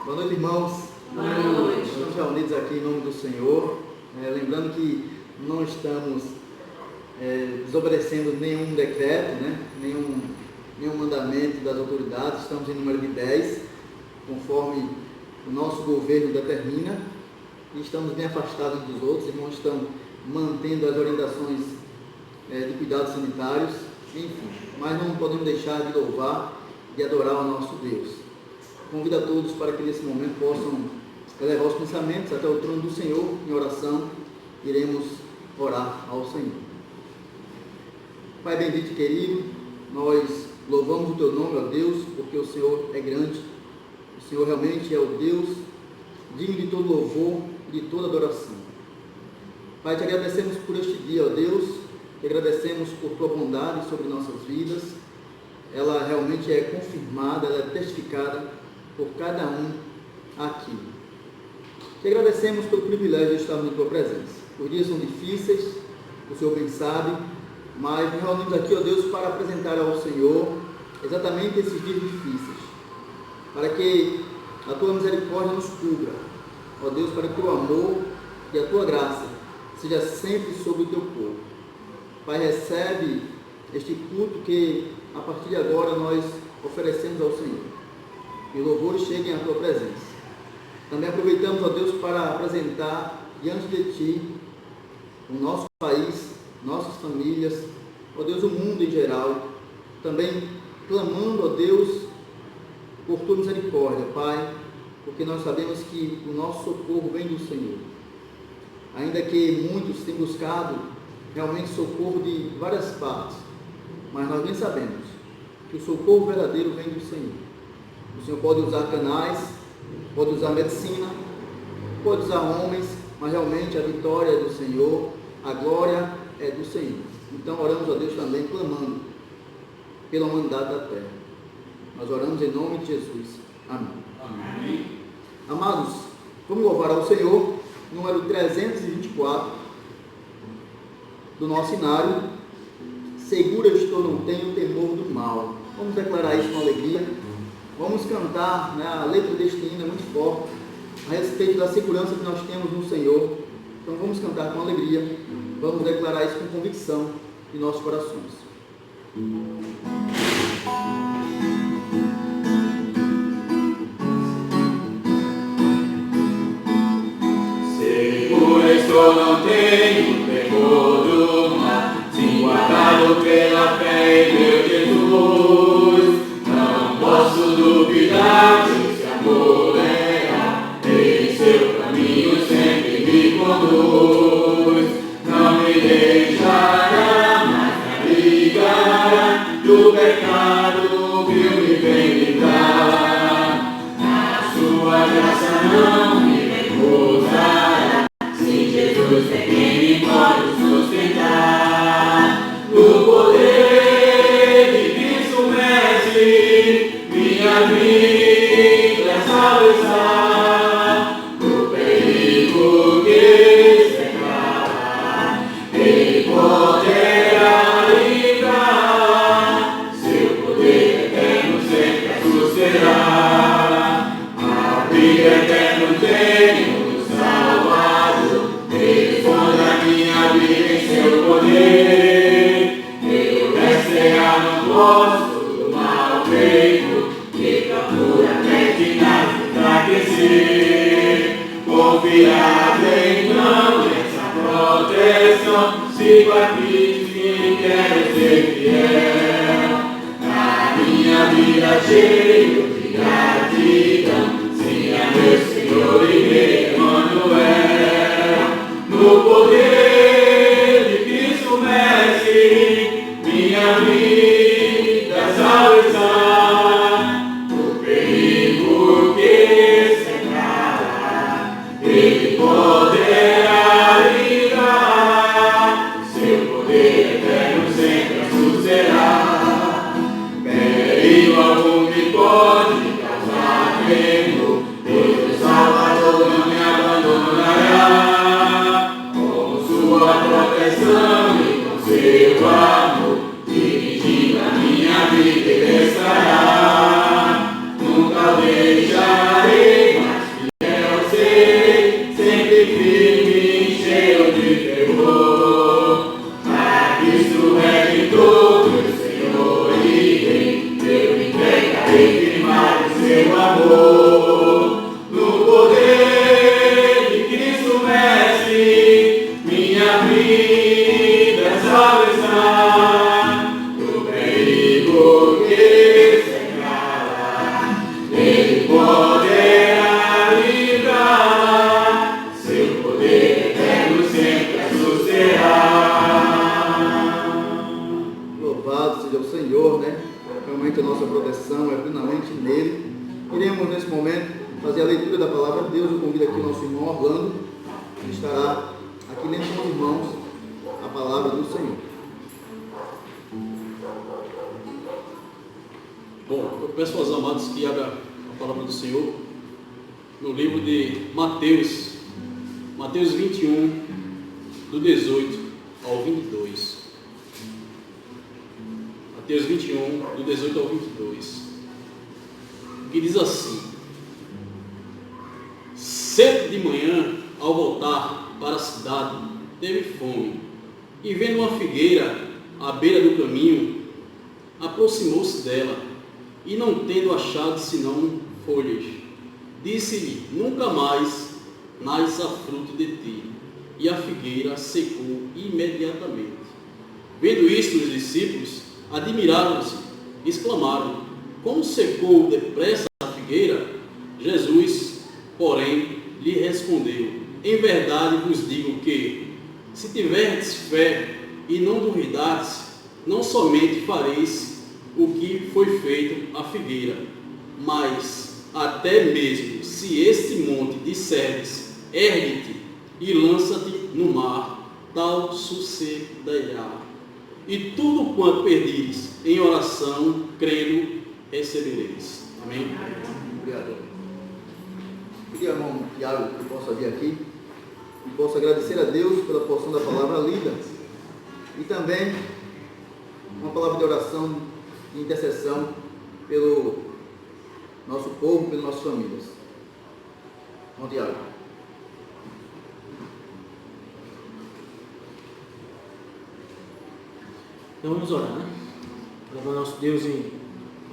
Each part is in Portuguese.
Boa noite, irmãos. Boa noite. Estamos reunidos aqui em nome do Senhor. Lembrando que não estamos desobedecendo nenhum decreto, nenhum mandamento das autoridades. Estamos em número de 10, conforme o nosso governo determina. E estamos bem afastados uns dos outros. Os irmãos estão mantendo as orientações de cuidados sanitários. Enfim, mas não podemos deixar de louvar e adorar o nosso Deus. Convido a todos para que nesse momento possam elevar os pensamentos até o trono do Senhor em oração. Iremos orar ao Senhor. Pai bendito e querido, nós louvamos o Teu nome, ó Deus, porque o Senhor é grande. O Senhor realmente é o Deus digno de todo louvor e de toda adoração. Pai, te agradecemos por este dia, ó Deus, te agradecemos por Tua bondade sobre nossas vidas. Ela realmente é confirmada, ela é testificada por cada um aqui. Te agradecemos pelo privilégio de estarmos em Tua presença. Os dias são difíceis, o Senhor bem sabe, mas nos reunimos aqui, ó Deus, para apresentar ao Senhor exatamente esses dias difíceis, para que a Tua misericórdia nos cubra, ó Deus, para que o Teu amor e a Tua graça seja sempre sobre o Teu povo. Pai, recebe este culto que a partir de agora nós oferecemos ao Senhor. E louvores cheguem à Tua presença. Também aproveitamos, ó Deus, para apresentar diante de Ti o nosso país, nossas famílias, ó Deus, o mundo em geral. Também clamando, ó Deus, por Tua misericórdia, Pai, porque nós sabemos que o nosso socorro vem do Senhor. Ainda que muitos tenham buscado realmente socorro de várias partes, mas nós bem sabemos que o socorro verdadeiro vem do Senhor. O Senhor pode usar canais, pode usar medicina, pode usar homens, mas realmente a vitória é do Senhor, a glória é do Senhor. Então oramos a Deus também clamando pela humanidade da terra. Nós oramos em nome de Jesus. Amém. Amém. Amados, vamos louvar ao Senhor, número 324 do nosso inário. Seguro eu estou, não tenho temor do mal. Vamos declarar isso com alegria. Vamos cantar, a letra deste hino é muito forte, a respeito da segurança que nós temos no Senhor. Então vamos cantar com alegria, vamos declarar isso com convicção em nossos corações. Seguro estou, não tenho temor do mal, sim, guardado pela fé em meu Jesus. Não posso duvidar de esse amor leal, em seu caminho sempre me conduz. Não me deixará mais navegar do pecado que me vem livrar. Na sua graça não me recusará, sim, Jesus é quem me pode sustentar. No poder de Cristo Mestre, minha vida salva está. No perigo que cercar, Ele poderá livrar. Seu poder eterno sempre a susterá. A vida eterna tenho nos salvado. Ele esconde a minha vida em seu poder. Eu rastrear não posso do mal feito, que procura até que nada enfraquecer. Confiado então nessa proteção, sigo a Cristo e quero ser fiel. Na minha vida cheio de gratidão, sim, a meu Senhor e Rei Emanuel. No poder de Cristo Mestre, minha vida salva está. No perigo que cercará, Ele poderá livrar. Seu poder eterno sempre a susterá. Perigo algum me pode causar temor, Deus Salvador não me abandonará. Com sua proteção e com seu amor, dirigir Louvado seja o Senhor, né? Realmente a nossa proteção é plenamente nele. Iremos nesse momento fazer a leitura da palavra de Deus. Eu convido aqui o nosso irmão Orlando, que estará aqui lendo com os irmãos a palavra do Senhor. Bom, eu peço aos amados que abram a palavra do Senhor no livro de Mateus, Mateus 21, do 18 ao 22. Mateus 21, do 18 ao 22, que diz assim: cedo de manhã, ao voltar para a cidade, teve fome, e vendo uma figueira à beira do caminho, aproximou-se dela, e não tendo achado senão folhas, disse-lhe: nunca mais nasça fruto de ti. E a figueira secou imediatamente. Vendo isto, os discípulos admiraram-se, exclamaram: como secou depressa a figueira? Jesus, porém, lhe respondeu: em verdade vos digo que, se tiverdes fé e não duvidardes, não somente fareis o que foi feito à figueira, mas até mesmo se este monte disserdes: ergue-te e lança-te no mar, tal sucederá. E tudo quanto pedires em oração, crendo, recebereis. Amém? Obrigado. Queria, irmão Tiago, que possa vir aqui e possa agradecer a Deus pela porção da palavra lida e também uma palavra de oração e intercessão pelo nosso povo, pelas nossas famílias. Irmão Tiago. Então vamos orar, né? Levar nosso Deus em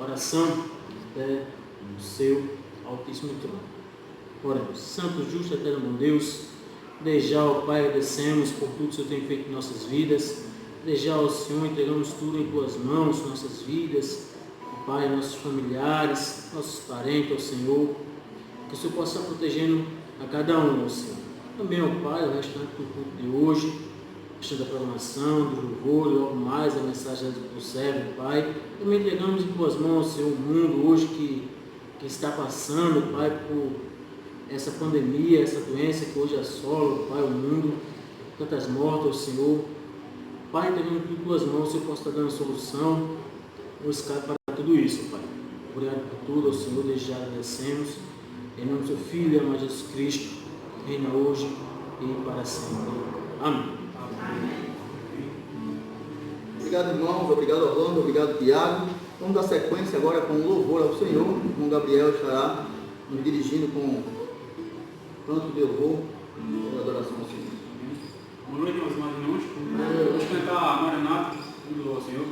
oração até o seu altíssimo trono. Oremos. Santo, justo, eterno bom Deus, desde já, ó Pai, agradecemos por tudo que o Senhor tem feito em nossas vidas. Desde já, ó Senhor, entregamos tudo em Tuas mãos, nossas vidas, ó Pai, nossos familiares, nossos parentes, ó Senhor. Que o Senhor possa estar protegendo a cada um, ó Senhor. Também, ó Pai, o restante do culto de hoje, da programação, do louvor, e logo mais a mensagem do servo, Pai. Também entregamos em Tuas mãos, Senhor, o mundo hoje que está passando, Pai, por essa pandemia, essa doença que hoje assola, Pai, o mundo, tantas mortes, Senhor. Pai, entregamos em Tuas mãos, Senhor, possa estar dando solução, ou escape para tudo isso, Pai. Obrigado por tudo, Senhor, desde já agradecemos. Em nome do Seu Filho, amado Jesus Cristo, reina hoje e para sempre. Amém. Obrigado, irmãos. Obrigado, Orlando. Obrigado, Tiago. Vamos dar sequência agora com louvor ao Senhor. O irmão Gabriel estará nos dirigindo com canto de louvor e adoração ao Senhor. Boa noite, meus irmãos. Vamos cantar a Maranata do Senhor.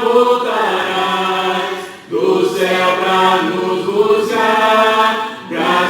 voltarás do céu pra nos buscar, pra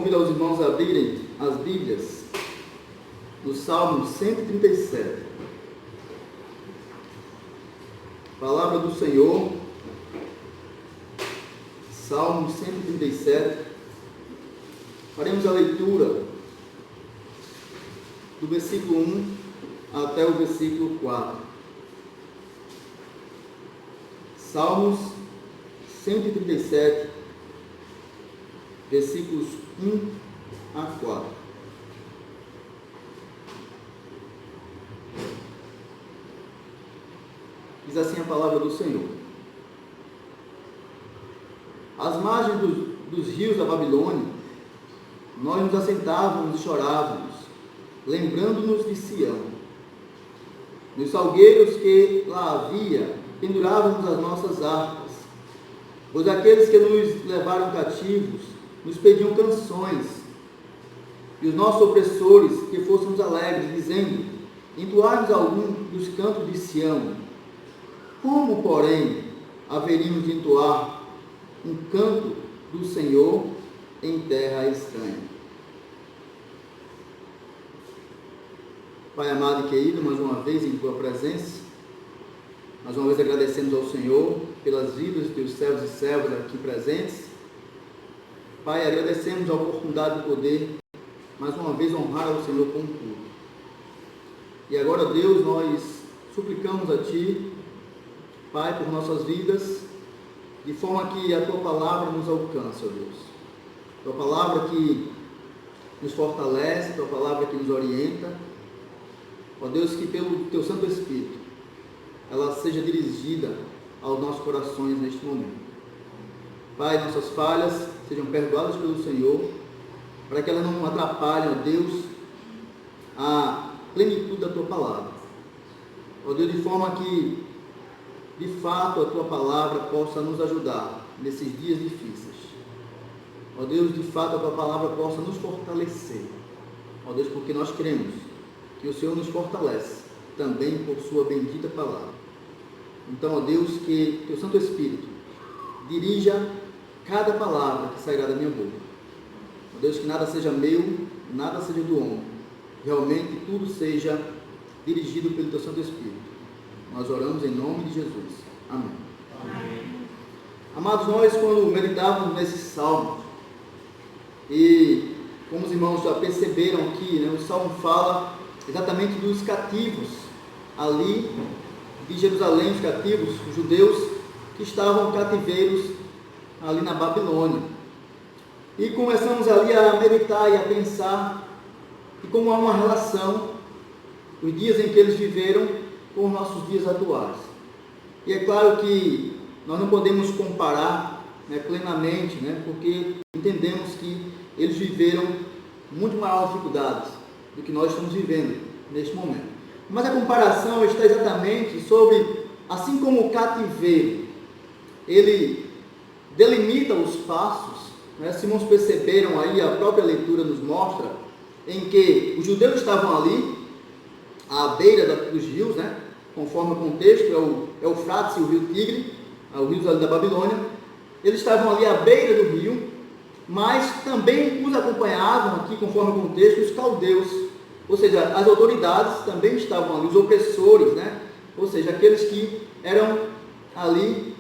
convido aos irmãos a abrirem as Bíblias no Salmo 137. Palavra do Senhor, Salmo 137. Faremos a leitura do versículo 1 até o versículo 4. Salmos 137, versículos 1 a 4. Diz assim a palavra do Senhor: às margens dos rios da Babilônia, nós nos assentávamos e chorávamos, lembrando-nos de Sião. Nos salgueiros que lá havia, pendurávamos as nossas harpas, pois aqueles que nos levaram cativos nos pediam canções, e os nossos opressores que fôssemos alegres, dizendo: entoai-nos algum dos cantos de Sião. Como, porém, haveríamos de entoar um canto do Senhor em terra estranha? Pai amado e querido, mais uma vez em Tua presença, mais uma vez agradecemos ao Senhor pelas vidas dos servos e servas aqui presentes. Pai, agradecemos a oportunidade de poder, mais uma vez, honrar ao Senhor com tudo. E agora, Deus, nós suplicamos a Ti, Pai, por nossas vidas, de forma que a Tua palavra nos alcance, ó Deus. Tua palavra que nos fortalece, Tua palavra que nos orienta. Ó Deus, que pelo Teu Santo Espírito, ela seja dirigida aos nossos corações neste momento. Pai, nossas falhas sejam perdoadas pelo Senhor, para que elas não atrapalhem, ó Deus, a plenitude da Tua palavra. Ó Deus, de forma que, de fato, a Tua palavra possa nos ajudar nesses dias difíceis. Ó Deus, de fato, a Tua palavra possa nos fortalecer. Ó Deus, porque nós cremos que o Senhor nos fortalece também por Sua bendita palavra. Então, ó Deus, que Teu Santo Espírito dirija cada palavra que sairá da minha boca. Ó Deus, que nada seja meu, nada seja do homem. Realmente tudo seja dirigido pelo Teu Santo Espírito. Nós oramos em nome de Jesus. Amém. Amém. Amados, nós quando meditávamos nesse salmo, e como os irmãos já perceberam aqui, né, o salmo fala exatamente dos cativos ali de Jerusalém, os cativos, os judeus que estavam cativeiros ali na Babilônia. E começamos ali a meditar e a pensar de como há uma relação os dias em que eles viveram com os nossos dias atuais. E é claro que nós não podemos comparar, né, plenamente, né, porque entendemos que eles viveram muito maiores dificuldades do que nós estamos vivendo neste momento. Mas a comparação está exatamente sobre, assim como o cativeiro, ele delimita os passos, né? Se irmãos perceberam aí, a própria leitura nos mostra, em que os judeus estavam ali, à beira dos rios, né? Conforme o contexto, é o Eufrates e o rio Tigre, os rios ali da Babilônia. Eles estavam ali à beira do rio, mas também os acompanhavam aqui, conforme o contexto, os caldeus, ou seja, as autoridades também estavam ali, os opressores, né? Ou seja, aqueles que eram ali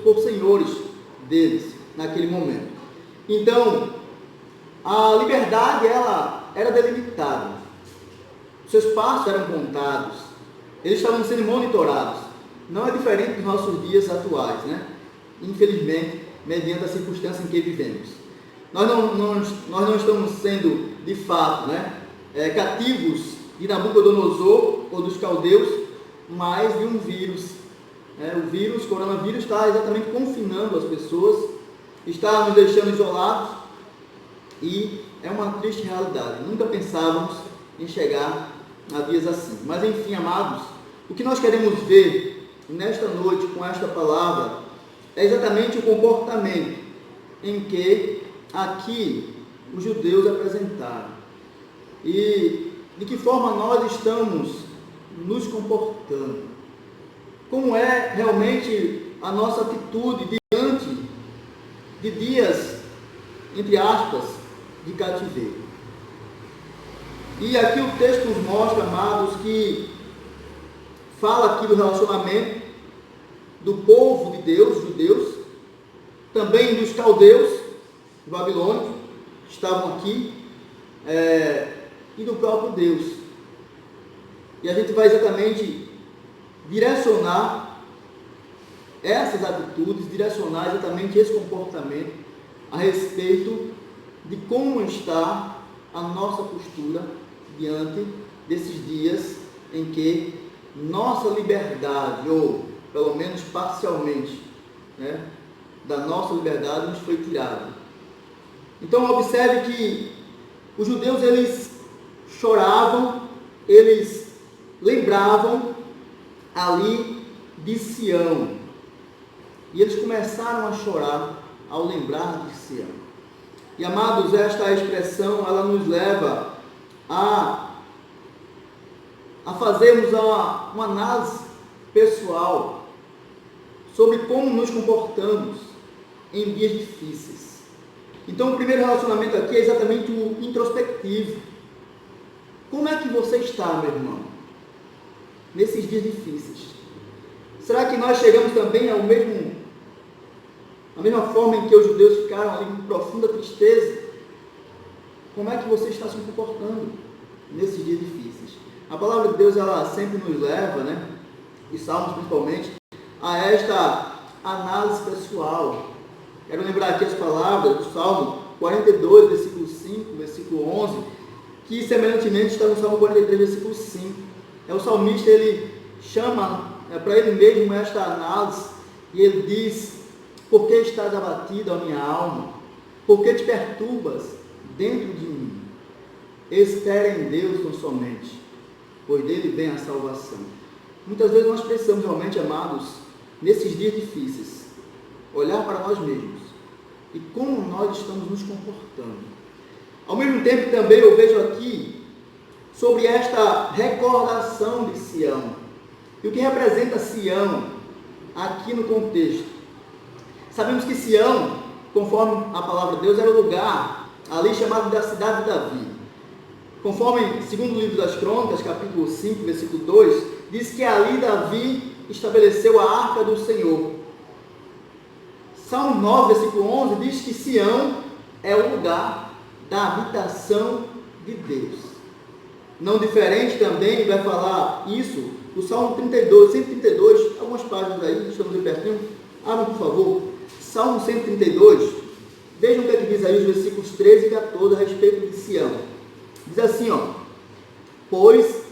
por senhores deles naquele momento. Então, a liberdade ela era delimitada, seus passos eram contados, eles estavam sendo monitorados. Não é diferente dos nossos dias atuais, né? Infelizmente, mediante a circunstância em que vivemos. Nós não estamos sendo, de fato, cativos de Nabucodonosor ou dos caldeus, mas de um vírus. O coronavírus, está exatamente confinando as pessoas, está nos deixando isolados, e é uma triste realidade. Nunca pensávamos em chegar a dias assim. Mas enfim, amados, o que nós queremos ver nesta noite com esta palavra é exatamente o comportamento em que aqui os judeus apresentaram. E de que forma nós estamos nos comportando. Como é realmente a nossa atitude diante de dias, entre aspas, de cativeiro. E aqui o texto nos mostra, amados, que fala aqui do relacionamento do povo de Deus, judeus, também dos caldeus, babilônicos, que estavam aqui, e do próprio Deus. E a gente vai exatamente direcionar essas atitudes, direcionar exatamente esse comportamento a respeito de como está a nossa postura diante desses dias em que nossa liberdade, ou pelo menos parcialmente, da nossa liberdade nos foi tirada. Então observe que os judeus, eles choravam, eles lembravam ali de Sião, e eles começaram a chorar ao lembrar de Sião. E amados, esta expressão, ela nos leva a fazermos uma análise pessoal sobre como nos comportamos em dias difíceis. Então, o primeiro relacionamento aqui é exatamente o introspectivo. Como é que você está, meu irmão, nesses dias difíceis? Será que nós chegamos também à mesma forma em que os judeus ficaram ali com profunda tristeza? Como é que você está se comportando nesses dias difíceis? A palavra de Deus, ela sempre nos leva, e Salmos principalmente, a esta análise pessoal. Quero lembrar aqui as palavras do Salmo 42, versículo 5, versículo 11, que semelhantemente está no Salmo 43, versículo 5. O salmista, ele chama para ele mesmo esta análise, e ele diz: por que estás abatido, ó minha alma? Por que te perturbas dentro de mim? Espera em Deus tão somente, pois dele vem a salvação. Muitas vezes nós precisamos realmente, amados, nesses dias difíceis, olhar para nós mesmos e como nós estamos nos comportando. Ao mesmo tempo, também eu vejo aqui sobre esta recordação de Sião. E o que representa Sião aqui no contexto? Sabemos que Sião, conforme a palavra de Deus, era o lugar ali chamado da cidade de Davi. Conforme, segundo o livro das Crônicas, capítulo 5, versículo 2, diz que ali Davi estabeleceu a arca do Senhor. Salmo 9, versículo 11, diz que Sião é o lugar da habitação de Deus. Não diferente também, vai falar isso, o Salmo 32, 132, algumas páginas aí, estamos aí pertinho, abram por favor, Salmo 132, vejam o que é que diz aí os versículos 13 e 14 a respeito de Sião. Diz assim, pois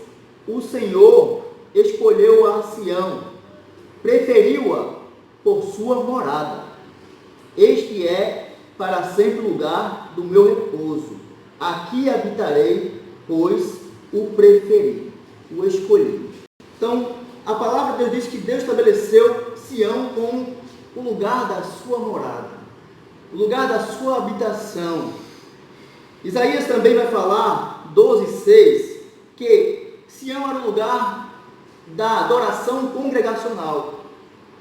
o Senhor escolheu a Sião, preferiu-a por sua morada. Este é para sempre o lugar do meu repouso. Aqui habitarei, pois o preferi, o escolhi. Então, a palavra de Deus diz que Deus estabeleceu Sião como o lugar da sua morada, o lugar da sua habitação. Isaías também vai falar, 12:6, que Sião era o lugar da adoração congregacional,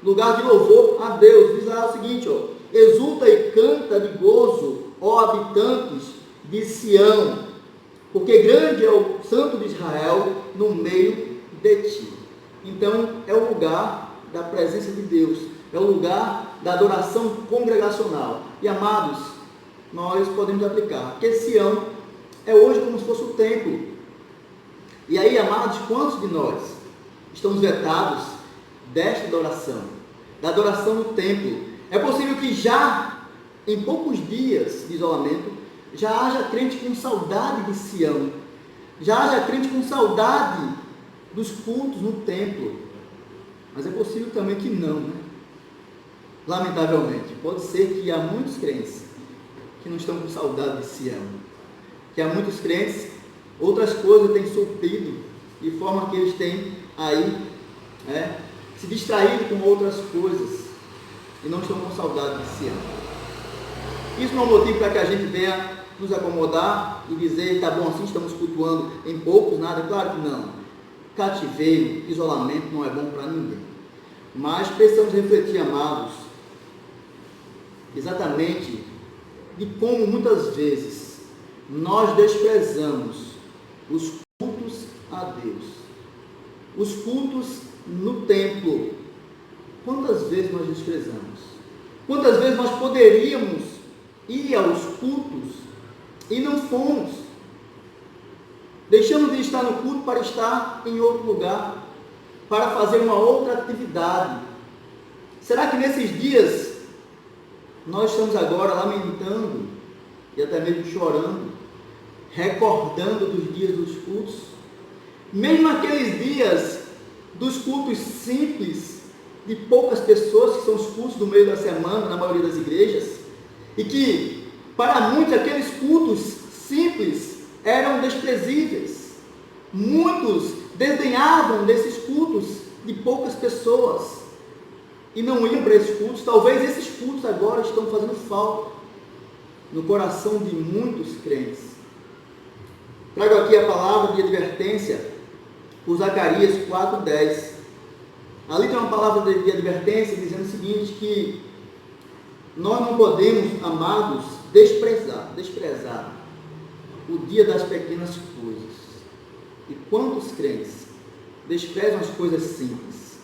lugar de louvor a Deus. Diz lá o seguinte, exulta e canta de gozo, ó habitantes de Sião, porque grande é o Santo de Israel no meio de ti. Então, é o lugar da presença de Deus, é o lugar da adoração congregacional. E amados, nós podemos aplicar, porque Sião é hoje como se fosse o templo. E aí, amados, quantos de nós estamos vetados desta adoração, da adoração no templo? É possível que já, em poucos dias de isolamento, já haja crente com saudade de Sião, já haja crente com saudade dos cultos no templo. Mas é possível também que não, né? Lamentavelmente, pode ser que há muitos crentes que não estão com saudade de Sião, que há muitos crentes, outras coisas têm suprido, de forma que eles têm aí se distraído com outras coisas e não estão com saudade de Sião. Isso não é um motivo para que a gente venha nos acomodar e dizer, tá bom, assim estamos cultuando em poucos, nada. Claro que não. Cativeiro, isolamento não é bom para ninguém. Mas precisamos refletir, amados, exatamente de como muitas vezes nós desprezamos os cultos a Deus, os cultos no templo. Quantas vezes nós desprezamos? Quantas vezes nós poderíamos ir aos cultos e não fomos? Deixamos de estar no culto para estar em outro lugar, para fazer uma outra atividade. Será que nesses dias nós estamos agora lamentando e até mesmo chorando, recordando dos dias dos cultos? Mesmo aqueles dias dos cultos simples, de poucas pessoas, que são os cultos do meio da semana, na maioria das igrejas, e que, para muitos, aqueles cultos simples eram desprezíveis. Muitos desdenhavam desses cultos de poucas pessoas e não iam para esses cultos. Talvez esses cultos agora estão fazendo falta no coração de muitos crentes. Trago aqui a palavra de advertência por Zacarias 4:10. Ali tem uma palavra de advertência dizendo o seguinte, que nós não podemos, amados, desprezar o dia das pequenas coisas. E quantos crentes desprezam as coisas simples?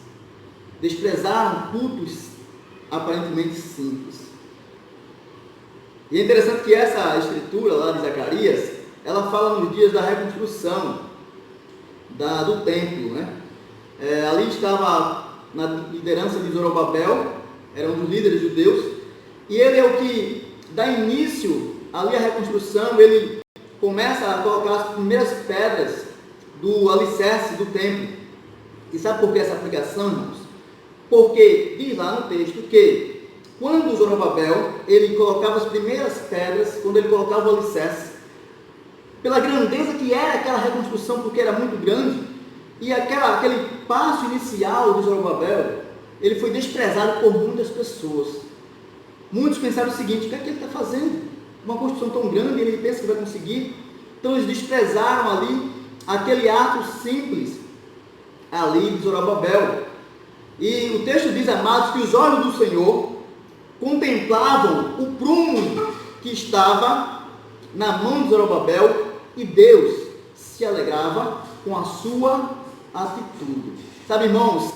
Desprezaram cultos aparentemente simples. E é interessante que essa escritura lá de Zacarias, ela fala nos dias da reconstrução do templo, né? Ali estava na liderança de Zorobabel, era um dos líderes judeus, e ele é o que dá início ali à reconstrução. Ele começa a colocar as primeiras pedras do alicerce do templo. E sabe por que essa aplicação, irmãos? Porque diz lá no texto que quando Zorobabel, ele colocava as primeiras pedras, quando ele colocava o alicerce, pela grandeza que era aquela reconstrução, porque era muito grande, e aquele passo inicial de Zorobabel, ele foi desprezado por muitas pessoas. Muitos pensaram o seguinte, o que é que ele está fazendo? Uma construção tão grande, ele pensa que vai conseguir. Então eles desprezaram ali aquele ato simples ali de Zorobabel. E o texto diz, amados, que os olhos do Senhor contemplavam o prumo que estava na mão de Zorobabel, e Deus se alegrava com a sua atitude. Sabe, irmãos,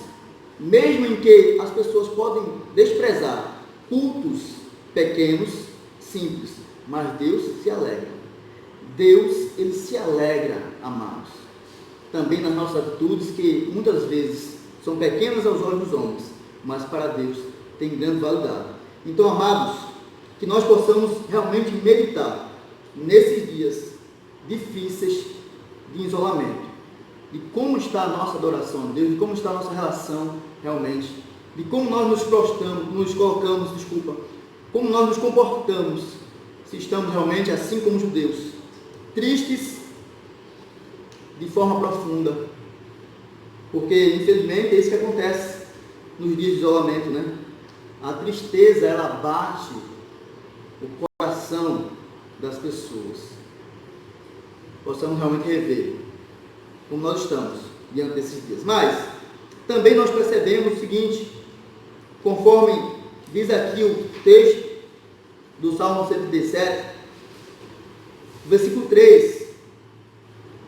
mesmo em que as pessoas podem desprezar cultos pequenos, simples, mas Deus se alegra. Deus, ele se alegra, amados, também nas nossas atitudes, que muitas vezes são pequenas aos olhos dos homens, mas para Deus tem grande validade. Então, amados, que nós possamos realmente meditar nesses dias difíceis de isolamento, de como está a nossa adoração a Deus, de como está a nossa relação realmente, de como nós como nós nos comportamos, se estamos realmente assim como judeus, tristes de forma profunda, porque infelizmente é isso que acontece nos dias de isolamento, né? A tristeza, ela bate o coração das pessoas. Possamos realmente rever como nós estamos diante desses dias. Mas também nós percebemos o seguinte, conforme diz aqui o texto do Salmo 117, versículo 3,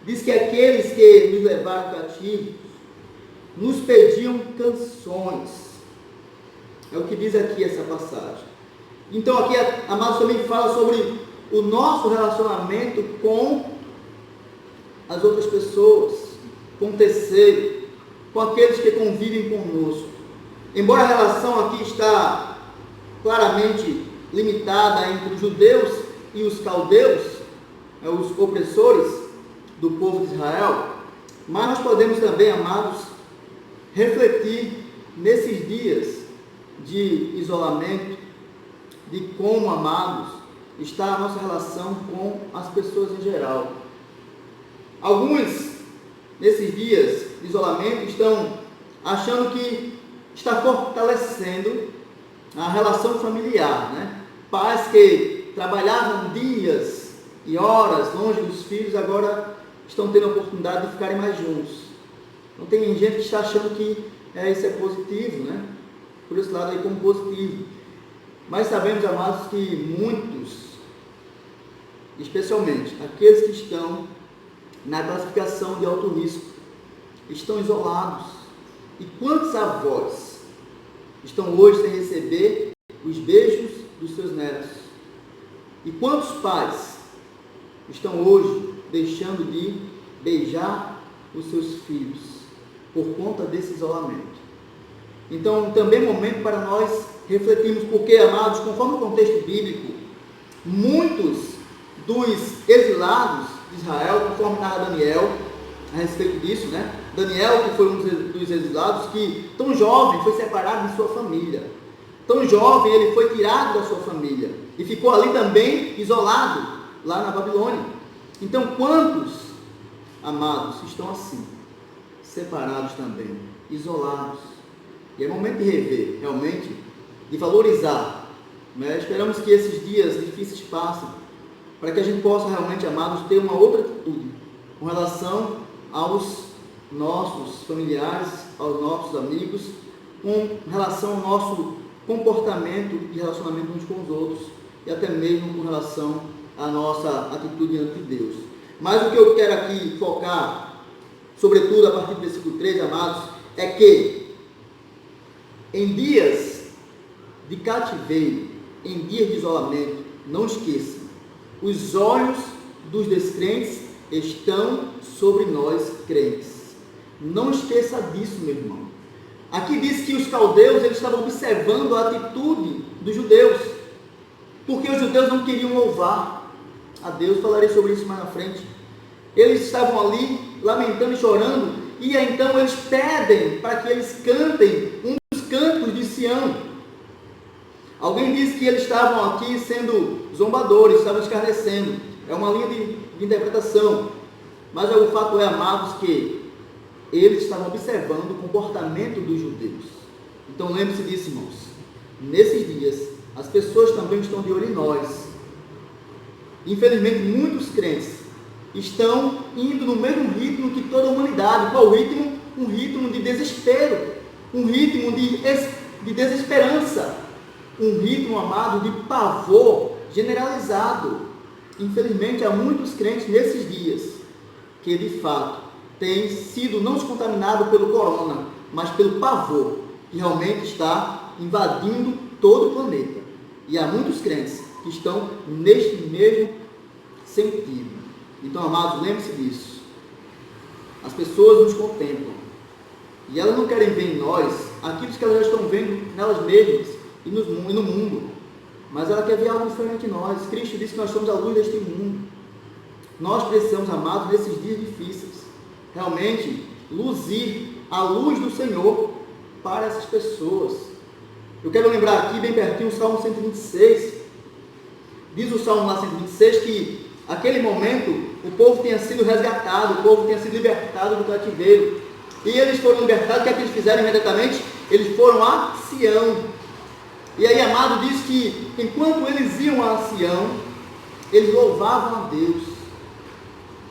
diz que aqueles que nos levaram cativos nos pediam canções. É o que diz aqui essa passagem. Então aqui, amados, também fala sobre o nosso relacionamento com as outras pessoas, com o terceiro, com aqueles que convivem conosco. Embora a relação aqui está claramente limitada entre os judeus e os caldeus, os opressores do povo de Israel, mas nós podemos também, amados, refletir nesses dias de isolamento, de como, amados, está a nossa relação com as pessoas em geral. Alguns, nesses dias de isolamento, estão achando que está fortalecendo a relação familiar, né? Pais que trabalhavam dias e horas longe dos filhos, agora estão tendo a oportunidade de ficarem mais juntos. Então tem gente que está achando que isso é positivo, né? Por esse lado aí como positivo. Mas sabemos, amados, que muitos, especialmente aqueles que estão na classificação de alto risco, estão isolados. E quantos avós estão hoje sem receber os beijos dos seus netos? E quantos pais estão hoje deixando de beijar os seus filhos por conta desse isolamento? Então, também é momento para nós refletirmos, porque, amados, conforme o contexto bíblico, muitos dos exilados de Israel, conforme narra Daniel, a respeito disso, né? Daniel, que foi um dos exilados, que tão jovem foi separado de sua família. Tão jovem ele foi tirado da sua família e ficou ali também isolado, lá na Babilônia. Então, quantos, amados, estão assim, separados também, isolados? E é momento de rever, realmente, de valorizar, né? Esperamos que esses dias difíceis passem, para que a gente possa realmente, amados, ter uma outra atitude com relação aos nossos familiares, aos nossos amigos, com relação ao nosso comportamento e relacionamento uns com os outros, e até mesmo com relação à nossa atitude diante de Deus. Mas o que eu quero aqui focar, sobretudo a partir do versículo 3, amados, é que em dias de cativeiro, em dias de isolamento, não esqueça, os olhos dos descrentes estão sobre nós crentes. Não esqueça disso, meu irmão. Aqui diz que os caldeus eles estavam observando a atitude dos judeus, porque os judeus não queriam louvar a Deus. Falarei sobre isso mais na frente. Eles estavam ali lamentando e chorando, e então eles pedem para que eles cantem um dos cantos de Sião. Alguém diz que eles estavam aqui sendo zombadores, estavam escarnecendo. É uma linha de interpretação. Mas o fato é, amados, que eles estavam observando o comportamento dos judeus. Então lembre-se disso, irmãos. Nesses dias, as pessoas também estão de olho em nós. Infelizmente, muitos crentes estão indo no mesmo ritmo que toda a humanidade. Qual ritmo? Um ritmo de desespero. Um ritmo de desesperança. Um ritmo, amado, de pavor generalizado. Infelizmente, há muitos crentes nesses dias que, de fato, têm sido não contaminados pelo corona, mas pelo pavor, que realmente está invadindo todo o planeta. E há muitos crentes que estão neste mesmo sentido. Então, amados, lembre-se disso. As pessoas nos contemplam. E elas não querem ver em nós aquilo que elas já estão vendo nelas mesmas e no mundo. Mas ela quer ver algo diferente em nós. Cristo disse que nós somos a luz deste mundo. Nós precisamos, amados, nesses dias difíceis, realmente luzir a luz do Senhor para essas pessoas. Eu quero lembrar aqui, bem pertinho, o Salmo 126. Diz o Salmo lá 126 que, naquele momento, o povo tinha sido resgatado, o povo tinha sido libertado do cativeiro. E eles foram libertados, o que é que eles fizeram imediatamente? Eles foram a Sião. E aí, amado, diz que, enquanto eles iam a Sião, eles louvavam a Deus.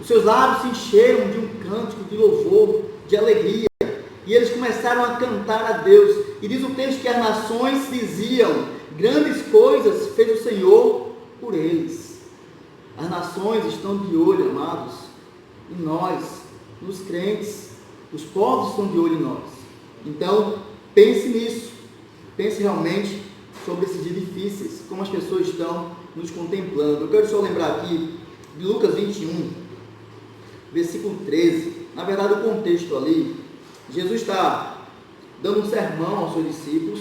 Os seus lábios se encheram de um cântico de louvor, de alegria. E eles começaram a cantar a Deus. E diz o texto que as nações diziam: grandes coisas fez o Senhor por eles. As nações estão de olho, amados, em nós, nos crentes. Os povos estão de olho em nós. Então, pense nisso. Pense realmente sobre esses dias difíceis, como as pessoas estão nos contemplando. Eu quero só lembrar aqui de Lucas 21, versículo 13. Na verdade, o contexto ali, Jesus está dando um sermão aos seus discípulos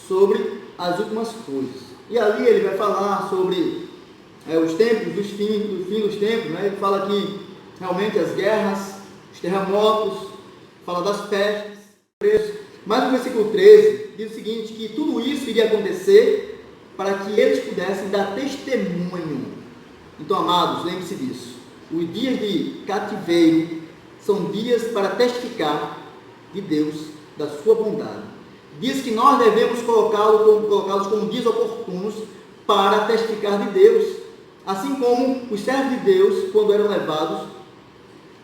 sobre as últimas coisas. E ali ele vai falar sobre os tempos, do fim dos tempos, né? Ele fala que realmente as guerras, os terremotos, fala das pestes, mas no versículo 13 diz o seguinte, que tudo isso iria acontecer para que eles pudessem dar testemunho. Então, amados, lembre-se disso. Os dias de cativeiro são dias para testificar de Deus, da sua bondade. Diz que nós devemos colocá-los como dias oportunos para testificar de Deus. Assim como os servos de Deus, quando eram levados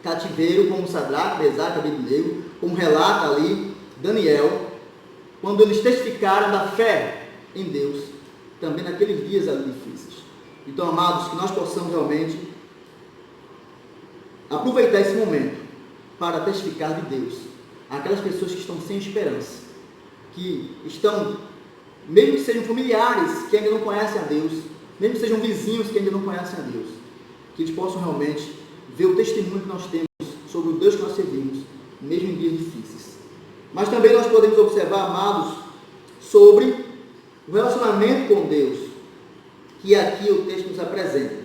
cativeiro, como Sadraque, Mesaque, Abednego, como relata ali Daniel, quando eles testificaram da fé em Deus, também naqueles dias ali difíceis. Então, amados, que nós possamos realmente aproveitar esse momento para testificar de Deus aquelas pessoas que estão sem esperança, que estão, mesmo que sejam familiares que ainda não conhecem a Deus, mesmo que sejam vizinhos que ainda não conhecem a Deus, que eles possam realmente ver o testemunho que nós temos sobre o Deus que nós servimos, mesmo em dias difíceis. Mas também nós podemos observar, amados, sobre o relacionamento com Deus, que aqui o texto nos apresenta.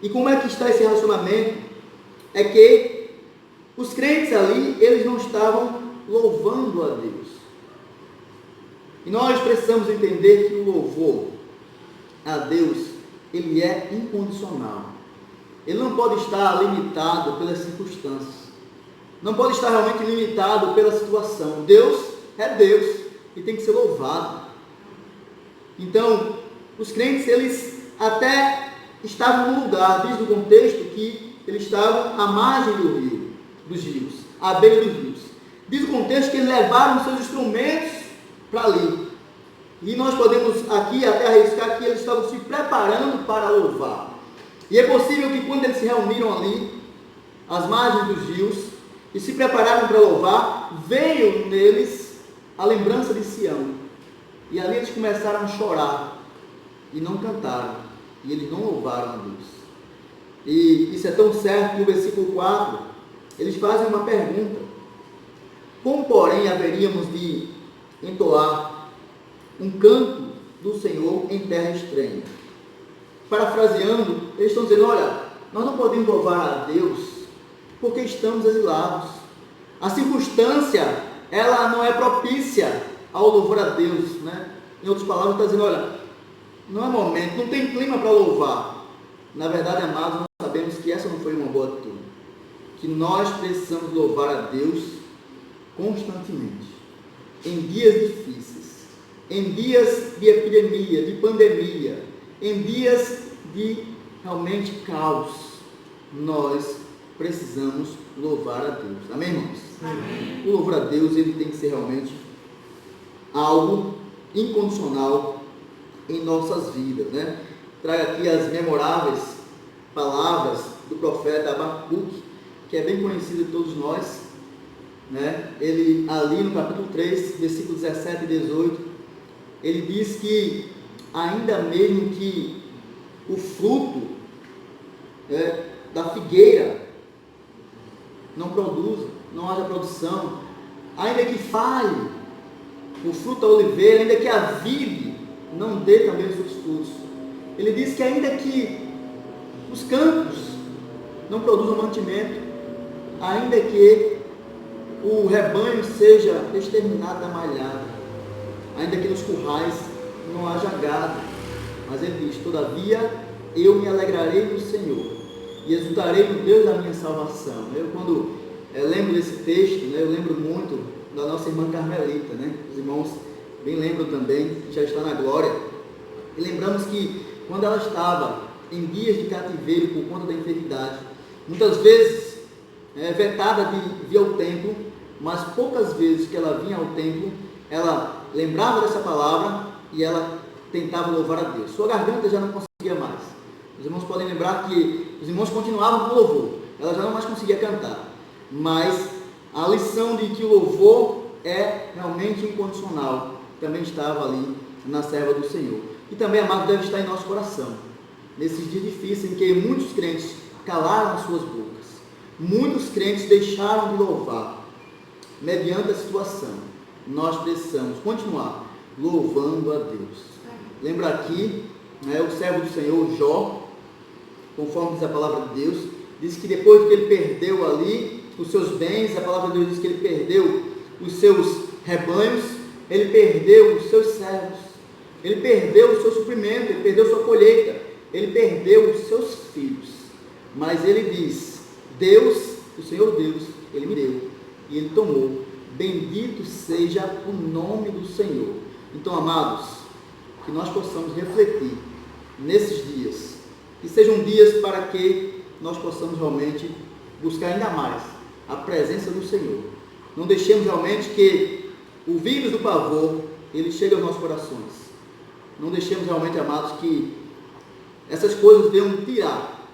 E como é que está esse relacionamento? É que os crentes ali, eles não estavam louvando a Deus. E nós precisamos entender que o louvor a Deus, ele é incondicional. Ele não pode estar limitado pelas circunstâncias. Não pode estar realmente limitado pela situação. Deus é Deus e tem que ser louvado. Então, os crentes, eles até estavam no lugar, diz no contexto que eles estavam à margem dos rios, à beira dos rios. Diz o contexto que eles levaram seus instrumentos para ali. E nós podemos aqui até arriscar que eles estavam se preparando para louvar. E é possível que quando eles se reuniram ali, às margens dos rios, e se prepararam para louvar, veio neles a lembrança de Sião. E ali eles começaram a chorar, e não cantaram, e eles não louvaram a Deus. E isso é tão certo que no versículo 4, eles fazem uma pergunta: como, porém, haveríamos de entoar um canto do Senhor em terra estranha? Parafraseando, eles estão dizendo: olha, nós não podemos louvar a Deus porque estamos exilados. A circunstância, ela não é propícia ao louvor a Deus, né? Em outras palavras, está dizendo: olha, não é momento, não tem clima para louvar. Na verdade, amados, nós sabemos que essa não foi uma boa atitude. Que nós precisamos louvar a Deus constantemente, em dias difíceis, em dias de epidemia, de pandemia, em dias de realmente caos. Nós precisamos louvar a Deus. Amém, irmãos? Amém. O louvor a Deus, ele tem que ser realmente algo incondicional em nossas vidas, né? Trago aqui as memoráveis palavras do profeta Abacuque, que é bem conhecido de todos nós, né? Ele, ali no capítulo 3, versículos 17 e 18, ele diz que ainda mesmo que o fruto da figueira não produza, não haja produção, ainda que falhe o fruto da oliveira, ainda que a vide não dê também os seus frutos. Ele diz que ainda que os campos não produzam mantimento, ainda que o rebanho seja exterminado da malhada, ainda que nos currais não haja gado, mas ele diz: todavia eu me alegrarei no Senhor e exultarei no Deus da minha salvação. Eu, quando lembro desse texto, né, eu lembro muito da nossa irmã Carmelita, né? Os irmãos bem lembram também, que já está na glória. E lembramos que quando ela estava em dias de cativeiro por conta da enfermidade, muitas vezes vetada de vir ao templo, mas poucas vezes que ela vinha ao templo, ela lembrava dessa palavra e ela tentava louvar a Deus. Sua garganta já não conseguia mais. Os irmãos podem lembrar que os irmãos continuavam com louvor, ela já não mais conseguia cantar, mas a lição de que o louvor é realmente incondicional, também estava ali na serva do Senhor. E também, amado, deve estar em nosso coração, nesses dias difíceis em que muitos crentes calaram as suas bocas, muitos crentes deixaram de louvar, mediante a situação. Nós precisamos continuar louvando a Deus. Lembra aqui, o servo do Senhor, Jó, conforme diz a palavra de Deus, diz que depois que ele perdeu ali os seus bens, a palavra de Deus diz que ele perdeu os seus rebanhos, ele perdeu os seus servos, ele perdeu o seu suprimento, ele perdeu sua colheita, ele perdeu os seus filhos. Mas ele diz, Deus, o Senhor Deus, ele me deu e ele tomou. Bendito seja o nome do Senhor. Então, amados, que nós possamos refletir nesses dias, que sejam dias para que nós possamos realmente buscar ainda mais a presença do Senhor. Não deixemos realmente que o vírus do pavor, ele chegue aos nossos corações. Não deixemos realmente, amados, que essas coisas venham tirar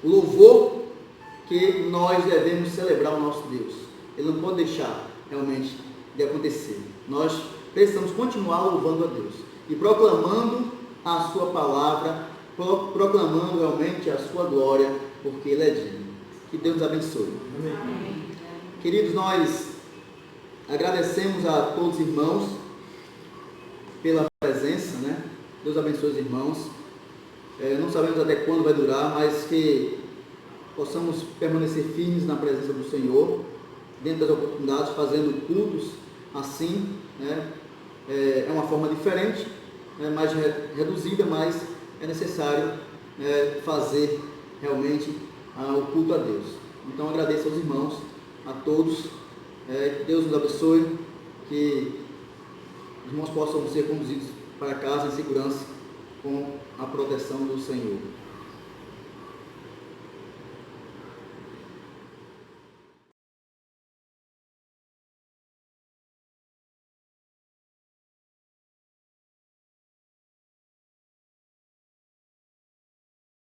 o louvor que nós devemos celebrar ao nosso Deus. Ele não pode deixar realmente de acontecer. Nós precisamos continuar louvando a Deus e proclamando a sua palavra, proclamando realmente a sua glória, porque Ele é digno. Que Deus nos abençoe. Amém. Queridos, nós agradecemos a todos os irmãos pela presença, né? Deus abençoe os irmãos. Não sabemos até quando vai durar, mas que possamos permanecer firmes na presença do Senhor, dentro das oportunidades, fazendo cultos assim, né? É uma forma diferente, mais reduzida, mas é necessário fazer realmente o culto a Deus. Então agradeço aos irmãos, a todos, que Deus nos abençoe, que os irmãos possam ser conduzidos para casa em segurança com a proteção do Senhor.